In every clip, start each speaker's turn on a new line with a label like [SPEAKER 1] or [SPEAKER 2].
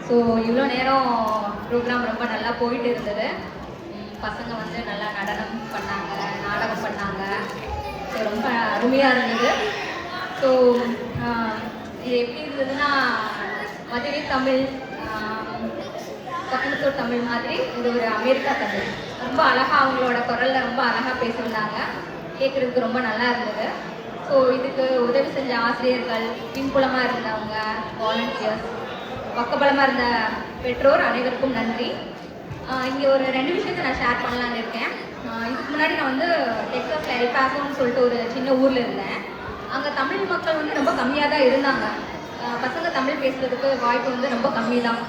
[SPEAKER 1] So இவ்வளோ நேரம் program ரொம்ப நல்லா போயிட்டு இருந்தது. பசங்க வந்து நல்லா நடனம் பண்ணாங்க, நாடகம் பண்ணாங்க. ஸோ ரொம்ப அருமையாக இருந்தது. ஸோ இது எப்படி இருந்ததுன்னா மதுரை தமிழ், கோயம்புத்தூர் தமிழ் மாதிரி இது ஒரு அமெரிக்கா தமிழ். ரொம்ப அழகாக அவங்களோட குரலில் ரொம்ப அழகாக பேசியிருந்தாங்க. கேட்குறதுக்கு ரொம்ப நல்லா இருந்தது. ஸோ இதுக்கு உதவி செஞ்ச ஆசிரியர்கள், பின்புலமாக இருந்தவங்க, வாலண்டியர்ஸ், பக்கபலமாக இருந்த பெற்றோர் அனைவருக்கும் நன்றி. இங்கே ஒரு 2 விஷயத்தை நான் ஷேர் பண்ணலான்னு இருக்கேன். இதுக்கு முன்னாடி நான் வந்து டெக்ஸாஸில் எல்பாசோன்னு சொல்லிட்டு ஒரு சின்ன ஊரில் இருந்தேன். அங்கே தமிழ் மக்கள் வந்து ரொம்ப கம்மியாக தான் இருந்தாங்க. பசங்க தமிழ் பேசுகிறதுக்கு வாய்ப்பு வந்து ரொம்ப கம்மி தான்.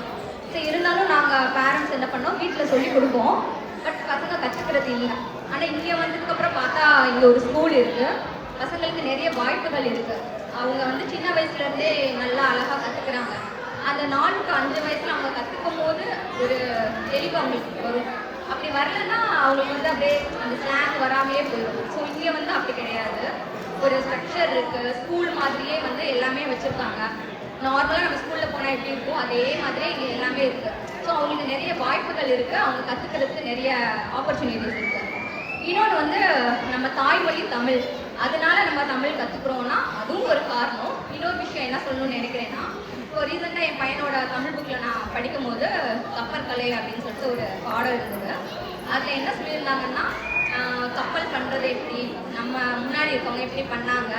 [SPEAKER 1] ஸோ இருந்தாலும் நாங்கள் பேரண்ட்ஸ் என்ன பண்ணோம், வீட்டில் சொல்லி கொடுப்போம். பட் பசங்க கற்றுக்கிறது இல்லை. ஆனால் இங்கே வந்ததுக்கப்புறம் பார்த்தா இங்கே ஒரு ஸ்கூல் இருக்குது. பசங்களுக்கு நிறைய வாய்ப்புகள் இருக்குது. அவங்க வந்து சின்ன வயசுலேருந்தே நல்லா அழகாக கற்றுக்குறாங்க. அந்த 4 to 5 வயசில் அவங்க கற்றுக்கும் போது ஒரு தெளிவு அவங்களுக்கு வரும். அப்படி வரலன்னா அவங்களுக்கு வந்து அப்படியே அந்த ஸ்லாங் வராமையே போயிடும். ஸோ இங்கே வந்து அப்படி கிடையாது. ஒரு ஸ்ட்ரக்சர் இருக்குது. ஸ்கூல் மாதிரியே வந்து எல்லாமே வச்சுருக்காங்க. நார்மலாக நம்ம ஸ்கூலில் போனால் எப்படி இருக்கும் அதே மாதிரியே இங்கே எல்லாமே இருக்குது. ஸோ அவங்களுக்கு நிறைய வாய்ப்புகள் இருக்குது. அவங்க கற்றுக்கிறதுக்கு நிறைய ஆப்பர்ச்சுனிட்டிஸ் இருக்குது. இன்னொன்று வந்து நம்ம தாய்மொழி தமிழ், அதனால நம்ம தமிழ் கற்றுக்குறோன்னா அதுவும் ஒரு காரணம். இன்னொரு விஷயம் என்ன சொல்லணும்னு நினைக்கிறேன்னா, இப்போ ரீசெண்டாக என் பையனோட தமிழ் புக்கில் நான் படிக்கும் போது கப்பற்கலை அப்படின்னு சொல்லிட்டு ஒரு பாடம் இருந்தது. அதில் என்ன சொல்லியிருந்தாங்கன்னா, கப்பல் பண்ணுறது எப்படி, நம்ம முன்னாடி இருக்கவங்க எப்படி பண்ணாங்க,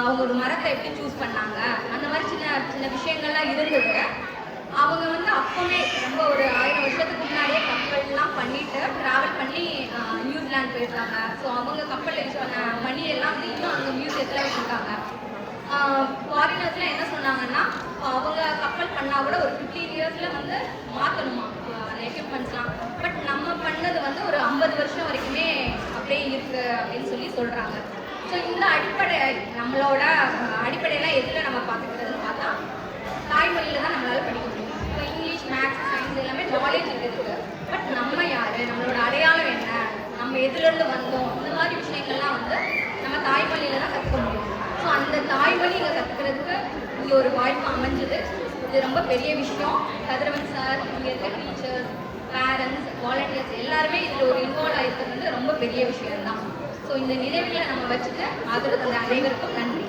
[SPEAKER 1] அவங்க ஒரு மரத்தை எப்படி சூஸ் பண்ணாங்க, அந்த மாதிரி சின்ன சின்ன விஷயங்கள்லாம் இருந்தது. அவங்க வந்து அப்போவே ரொம்ப ஒரு 1000 வருஷத்துக்கு முன்னாடியே கப்பல்லாம் பண்ணிட்டு ட்ராவல் பண்ணி நியூசிலாந்து போயிருக்காங்க. ஸோ அவங்க கப்பல் யூஸ் பண்ண மணி எல்லாம் வந்து இன்னும் அங்கே மியூசியத்தில் வச்சுருக்காங்க. ஃபாரினர்ஸ்லாம் என்ன சொன்னாங்கன்னா, அவங்க கப்பல் பண்ணால் கூட ஒரு 15 இயர்ஸில் வந்து மாற்றணுமா அந்த எக்யூப்மெண்ட்ஸ்லாம். பட் நம்ம பண்ணது வந்து ஒரு 50 வருஷம் வரைக்குமே அப்படியே இருக்குது அப்படின்னு சொல்லி சொல்கிறாங்க. ஸோ இந்த அடிப்படை நம்மளோட அடிப்படையெல்லாம் எதில் நம்ம பார்த்துக்கிறதுன்னு பார்த்தா தாய்மொழியில் தான் நம்மளால் படிக்க முடியும். இப்போ இங்கிலீஷ், மேக்ஸ், சயின்ஸ் எல்லாமே நாலேஜ் இருக்குது. பட் நம்ம யார், நம்மளோட அடையாளம் என்ன, நம்ம எதுலேருந்து வந்தோம், இந்த மாதிரி விஷயங்கள்லாம் வந்து நம்ம தாய்மொழியில் தான் கற்றுக்க முடியும். ஸோ அந்த தாய்மொழி இங்கே கற்றுக்கிறதுக்கு இங்கே ஒரு வாய்ப்பு அமைஞ்சது. இது ரொம்ப பெரிய விஷயம். கதிரவன் சார், இங்கே இருக்க டீச்சர்ஸ், பேரண்ட்ஸ், வாலண்டியர்ஸ் எல்லாருமே இதில் ஒரு இன்வால்வ் ஆகிருக்கிறது வந்து ரொம்ப பெரிய விஷயம்தான். ஸோ இந்த நினைவுகளை நம்ம வச்சுட்டு ஆதரவு தந்த அனைவருக்கும் நன்றி.